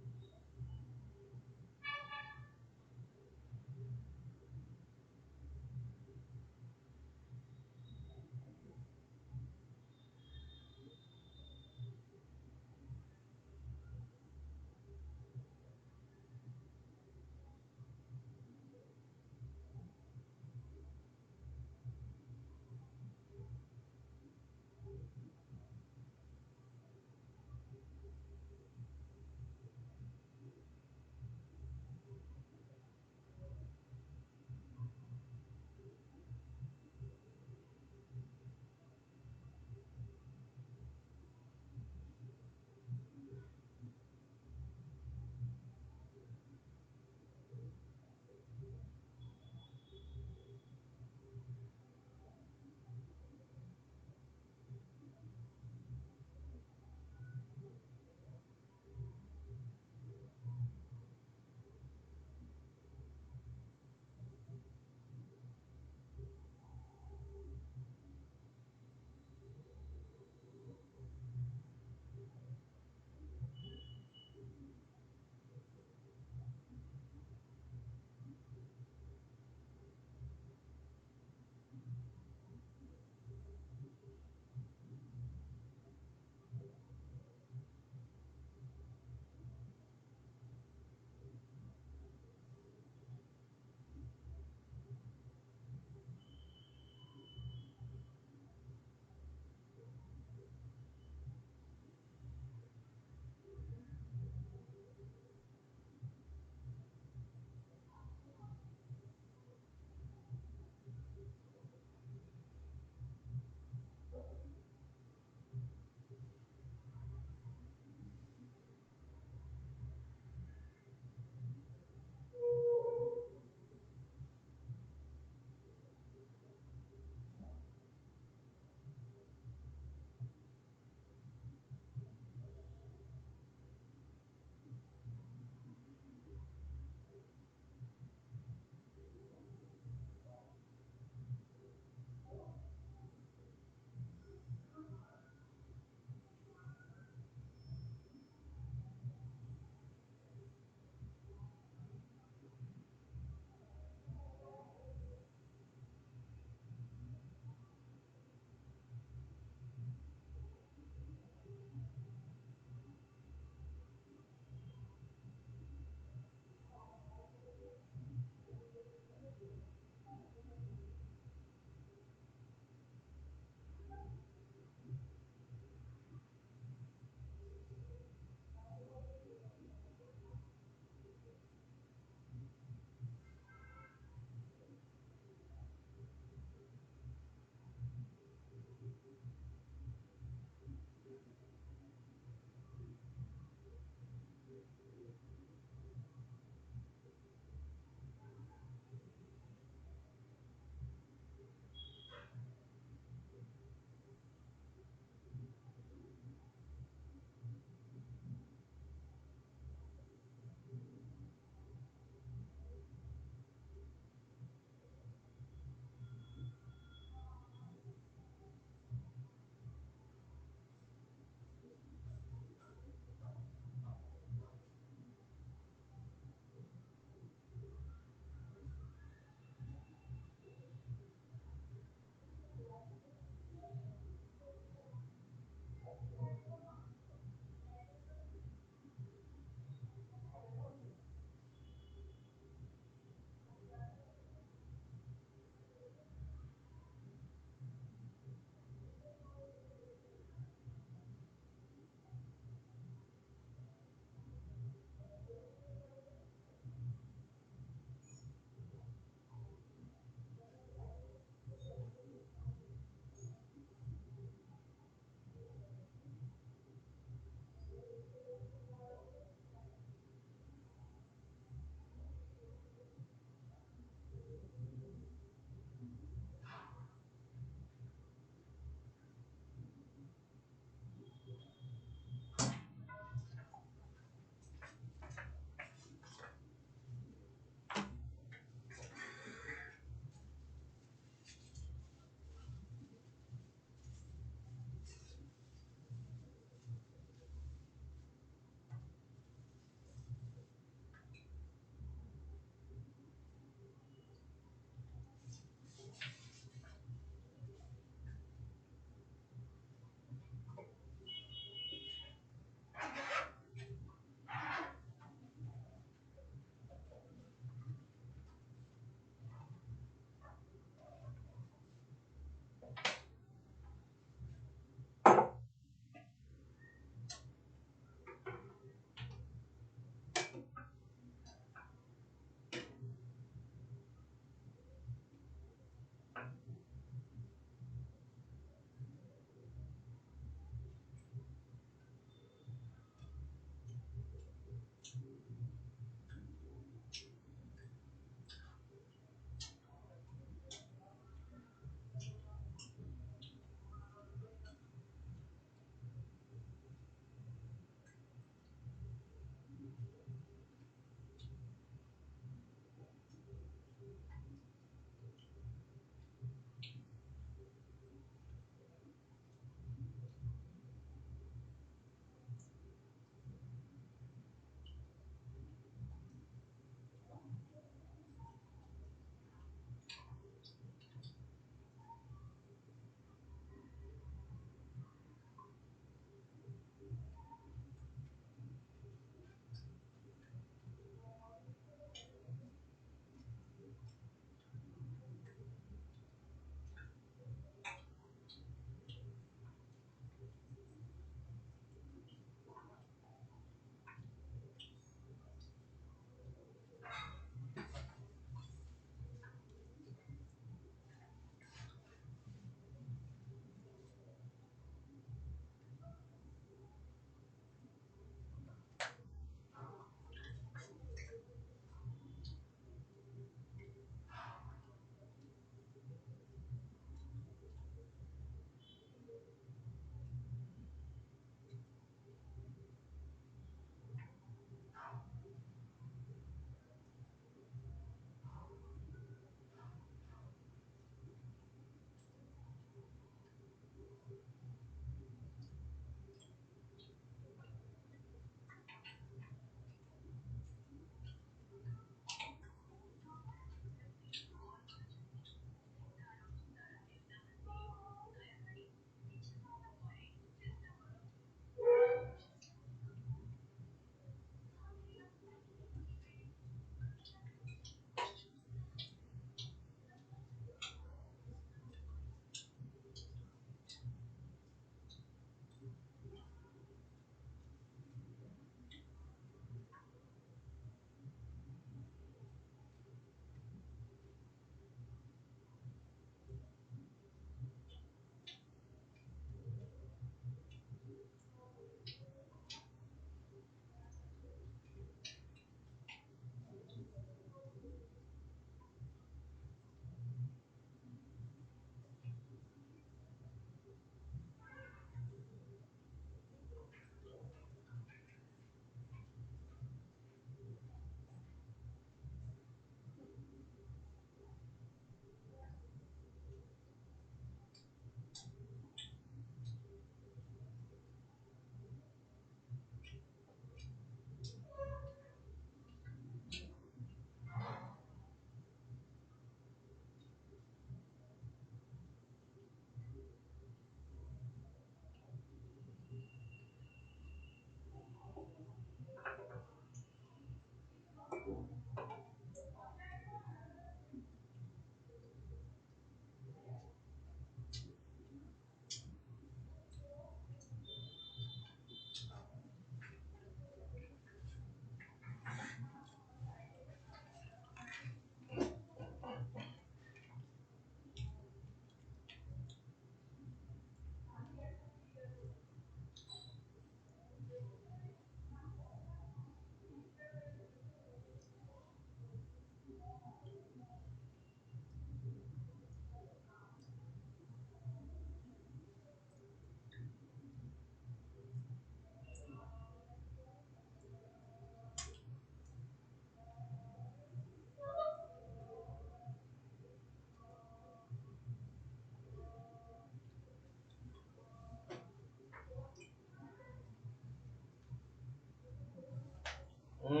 ହୁଁ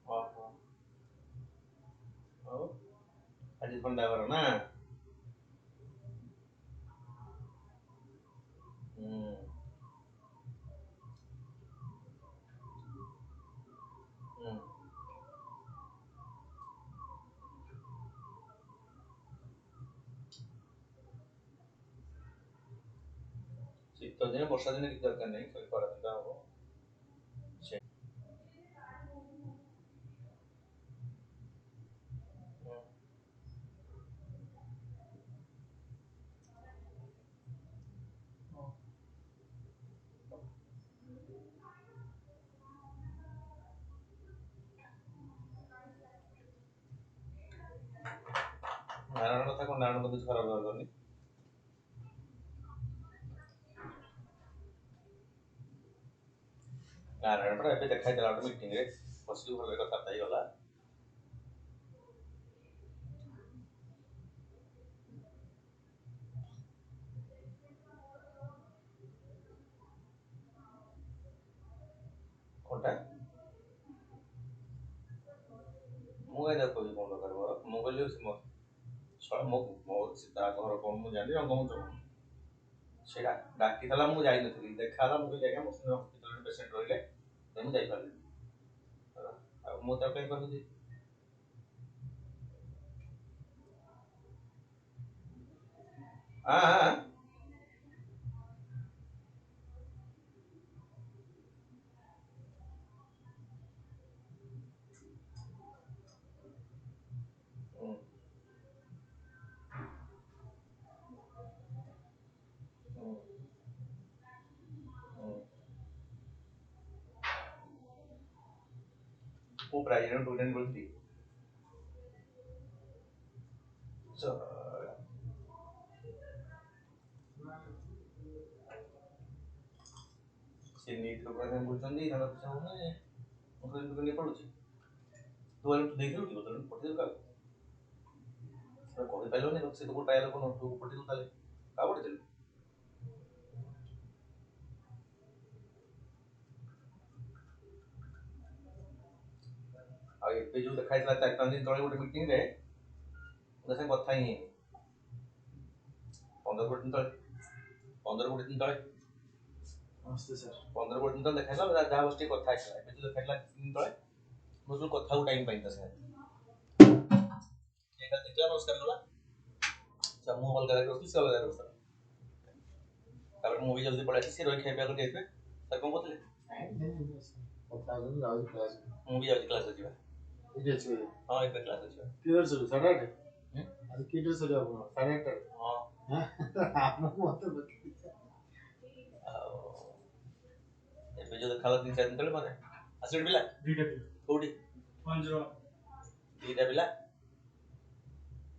ଓହୋ ଆଉ ଆଜି ଥଣ୍ଡା ବାର ନା ହୁଁ ହୁଁ ଶୀତ ଦିନେ ବର୍ଷା ଦିନେ କିଛି ଦରକାର ନାହିଁ ଖାଲି ଖରା ଦିନ ହବ ହୁଁ ନାରାୟଣ କଥା କଣ ନାରାୟଣ କିଛି ଖରାପ ବ୍ୟବହାର କରିନି ନାରାୟଣ ପରା ଏବେ ଦେଖା ହେଇଥିଲା ଗୋଟେ ମିଟିଂରେ ବସିକି ଭଲରେ କଥାବାର୍ତ୍ତା ହେଇଗଲା କଣଟା ମୁଁ କାଇଁ ତାକୁ କହିବି କଣ ଦରକାର ମୋର ମୁଁ କହିଲି ଶଳା ମୋ ତା ଘର କଣ ମୁଁ ଜାଣିଲି ରଙ୍ଗମଞ୍ଚ ସେଇଟା ଡାକିଥିଲା ମୁଁ ଯାଇନଥିଲି ଦେଖା ହେଲା ମୁଁ କହିଲି ଆଜ୍ଞା ମୋ ସାଙ୍ଗେ ହସ୍ପିଟାଲରେ ପେସେଣ୍ଟ ରହିଲେ ମୁଁ ଯାଇପାରିଲିନି ଆଉ ମୁଁ ତାକୁ କାଇଁ କହିବି ଆଁ ହୁଁ ହୁଁ ହୁଁ କୋଉ ପ୍ରାଇଜ୍ ଟୁରିନ୍ କରିଥିଲି ସେ ନିଟ୍ ର ପାଇଁ ବୁଝୁଛନ୍ତି ତାଙ୍କର କିଛି ହଉନି ମୁଁ କହିଲି ପଡୁଛି ତୁ ଦେଇଥିଲୁ କି ବଦଳ ପଠେଇଦେଲୁ କାହାକୁ କହିପାରିଲନି ସେ ତ ଗୋଟାଏ ଲୋକ ତୁ ପଠେଇଦେଲୁ ତାହେଲେ କାହା ପଠେଇଦେଲୁ ଆଉ ଏବେ ଯୋଉ ଦେଖା ହେଇଥିଲା 4-5 ଦିନ ତଳେ ଗୋଟେ ମିଟିଂରେ ତା ସାଙ୍ଗେ କଥା ହିଁ ହେଇନି 15-20 ଦିନ ତଳେ 15-20 ଦିନ ତଳେ 15-20 ଦିନ ତଳେ ଦେଖା ହେଇଥିଲା ଯାହା ବସ ଟିକେ କଥା ହେଇଥିଲା ଏବେ ଯୋଉ ଦେଖା ହେଇଥିଲା 2 ଦିନ ତଳେ ମୁଁ ଯୋଉ କଥାକୁ ଟାଇମ୍ ପାଇନି ତା ସାଙ୍ଗେ ଏଇଟା ଦେଖିଲା ନମସ୍କାର କଲା ମୁଁ ଅଲଗା ଜାଗାରେ ବସିଥିଲି ସେ ଅଲଗା ଜାଗାରେ ବସିଥିଲା ତାପରେ ମୁଁ ବି ଜଲ୍ଦି ପଳେଇ ଆସିଛି ସେ ରହି ଖାଇବା ପିଇବା ଯାଇଥିବେ ସାର୍ କଣ କହୁଥିଲେ ମୁଁ ବି ଯାଉଛି କ୍ଲାସ୍ ଯିବା ହଁ ଏବେ କ୍ଲାସ୍ ଅଛି ହଁ ଆଉ ଏବେ ଯୋଉ ଦେଖା ହେଲା 3-4 ଦିନ ତଳେ ମାନେ ଆସିଲେ ପିଲା କୋଉଠି ଦିଟା ପିଲା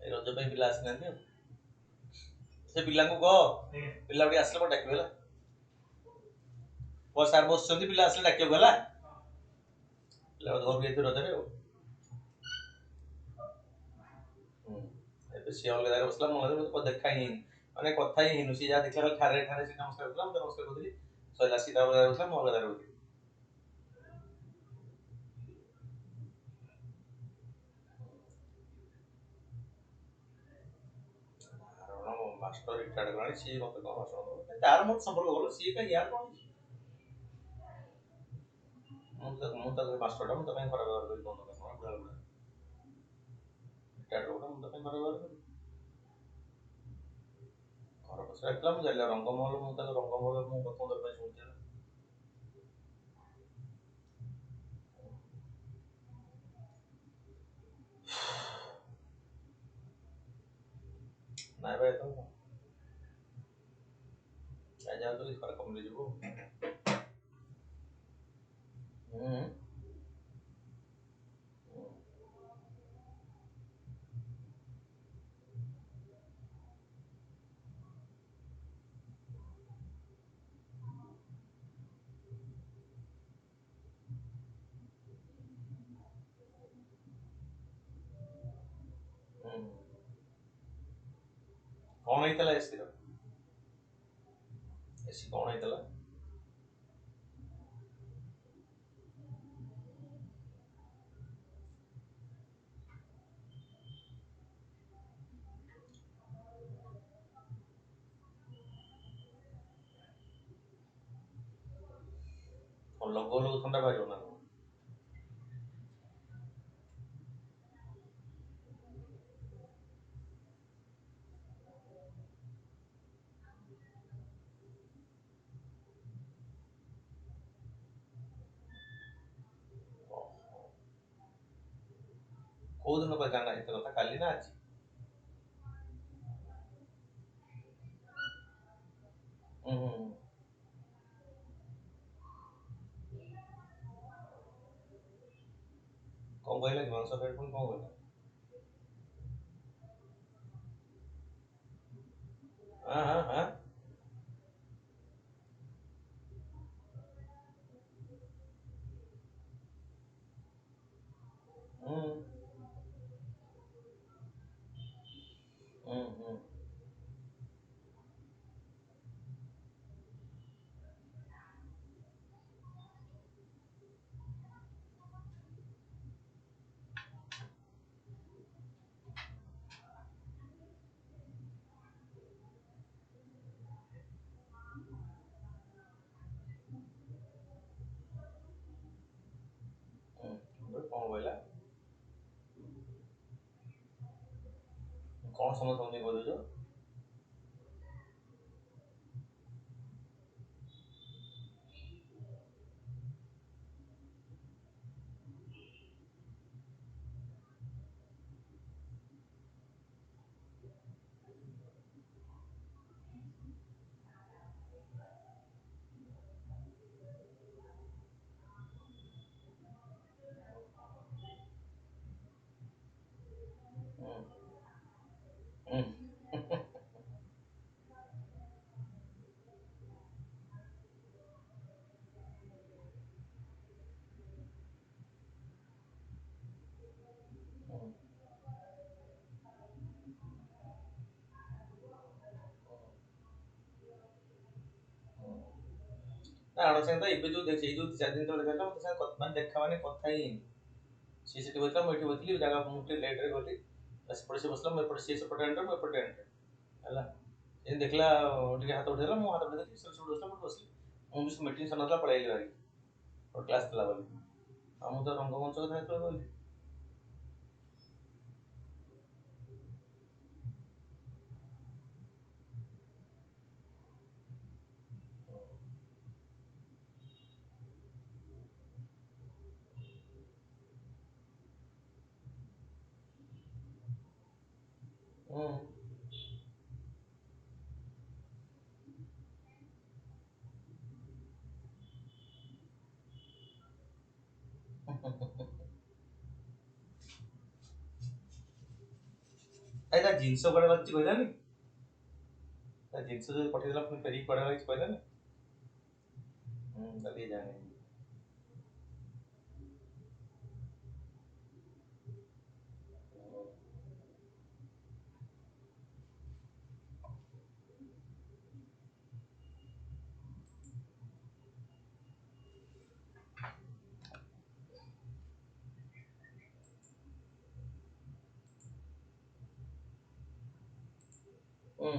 ଏ ରଜ ପାଇଁ ପିଲା ଆସିନାହାନ୍ତି ଆଉ ସେ ପିଲାଙ୍କୁ କହ ପିଲା ଟିକେ ଆସିଲେ ମତେ ଡାକିବ ହେଲା କହ ସାର୍ ବସୁଛନ୍ତି ପିଲା ଆସିଲେ ଡାକିବାକୁ ହେଲା ପିଲା ଘରକୁ ଯାଇଥିବେ ରଜରେ ଆଉ ଏବେ ସିଏ ଅଲଗା ଜାଗାରେ ବସିଲା ମୁଁ ମତେ ଦେଖା ହିଁ ହେଇନି ମାନେ କଥା ହିଁ ହେଇନି ସିଏ ଯାହା ଦେଖିଲା ଠାରେ ଠାରେ ସେ ନମସ୍କାର କରୁଥିଲା ମୁଁ ନମସ୍କାର କରୁଥିଲି ସଇଲା ସିଏ ତା ଅଲଗା ଜାଗାରେ ବସିଲା ମୁଁ ଅଲଗା ଜାଗାରେ ବସିଥିଲି କାରଣ ମାଷ୍ଟର ରିଟାୟାର୍ଡ କଲାଣି ସିଏ ମତେ କଣ ଭାଷଣ ଦବ ତାର ମତେ ସମ୍ପର୍କ ଭଲ ସିଏ କାଇଁ ୟାର କଣ ହେଇଛି ମୁଁ ତାକୁ ମାଷ୍ଟରଟା ମୁଁ ତା ପାଇଁ ଖରାପ ବ୍ୟବହାର କରି କଣ ଦରକାର ବୁଢା ବୁଢା ରିଟାୟାର୍ଡ ଲୋକଟା ମୁଁ ତା ପାଇଁ ଖରାପ ବ୍ୟବହାର କରିବି ଘର ପଛରେ ଆସିଥିଲା ମୁଁ ଜାଣିଲା ରଙ୍ଗମହଲ ମୁଁ ତାକୁ ରଙ୍ଗମହଲ ମୁଁ ପ୍ରଥମ ଥର ପାଇଁ ଶୁଣୁଛି ନାଇଁ ଭାଇ ତ କାଇଁ ଯାଉଛୁ ଖରା କମିଲେ ଯିବୁ ହୁଁ ହୁଁ କଣ ହେଇଥିଲା ଏସିର ଏସି କଣ ହେଇଥିଲା ଲଗଉ ଲଗଉ ଥଣ୍ଡା ବାହାରିବ ନା କଣ? କୋଉ ଦିନ କହିଥାନ୍ତା ଏତେ କଥା, କାଲି ନା ଆଜି? ହୁଁ ହୁଁ ହୁଁ। କଣ କହିଲା କି ମାଂସ ଖାଇ ପୁଣି କଣ କହିଲା? ହଁ ହଁ ହଁ। ହୁଁ ହୁଁ ହୁଁ ହୁଁ। କଣ କହିଲା? କଣ ସମସ୍ତଙ୍କୁ ନେଇ କହିଦଉଛ? ହୁଁ ହୁଁ ହୁଁ ହୁଁ। ନା ଆଣ ସାଙ୍ଗେ ତ ଏବେ ଯୋଉ ସେଇ ଯୋଉ 4 ଦିନ ତଳେ ଦେଖାହେଲା ମତେ ସାଙ୍ଗେ ମାନେ ଦେଖା ମାନେ କଥା ହିଁ ହେଇନି। ସିଏ ସେଠି ବସିଥିଲା, ମୁଁ ଏଠି ବସିଥିଲି, ଜାଗା ମୁଁ ଟିକେ ଲେଟ୍ରେ ଗଲି। ସେପଟେ ସେ ବସିଲା, ମୁଁ ଏପଟେ, ସିଏ ସେପଟେ ଏଣ୍ଟର, ମୁଁ ଏପଟେ ଏଣ୍ଟର ହେଲା। ଏମିତି ଦେଖିଲା, ଟିକେ ହାତ ଉଠେଇଦେଲା, ମୁଁ ହାତ ଉଠେଇଦେଲି, ସେ ସେପଟେ ବସିଲା, ମୁଁ ବସିଲି। ମୁଁ ବି ମିଟିଂ ସରିନଥିଲା, ପଳେଇଲି ବାହାରି, ଗୋଟେ କ୍ଲାସ୍ ଥିଲା ବୋଲି। ଆଉ ମୁଁ ତ ରଙ୍ଗମଞ୍ଚ କଥା ଯେତେବେଳେ କହିଲି। ହୁଁ। ଆରେ ତା ଜିନିଷ କୁଆଡେ ଗଲା କିଛି କହିଲାନି? ତା ଜିନିଷ ଯଦି ପଠେଇଦେଲା ପୁଣି ଫେରିକି କୁଆଡେ ଗଲା କିଛି କହିଲାନି? ତାହେଲେ ଇଏ ଜାଣିନି। ହୁଁ।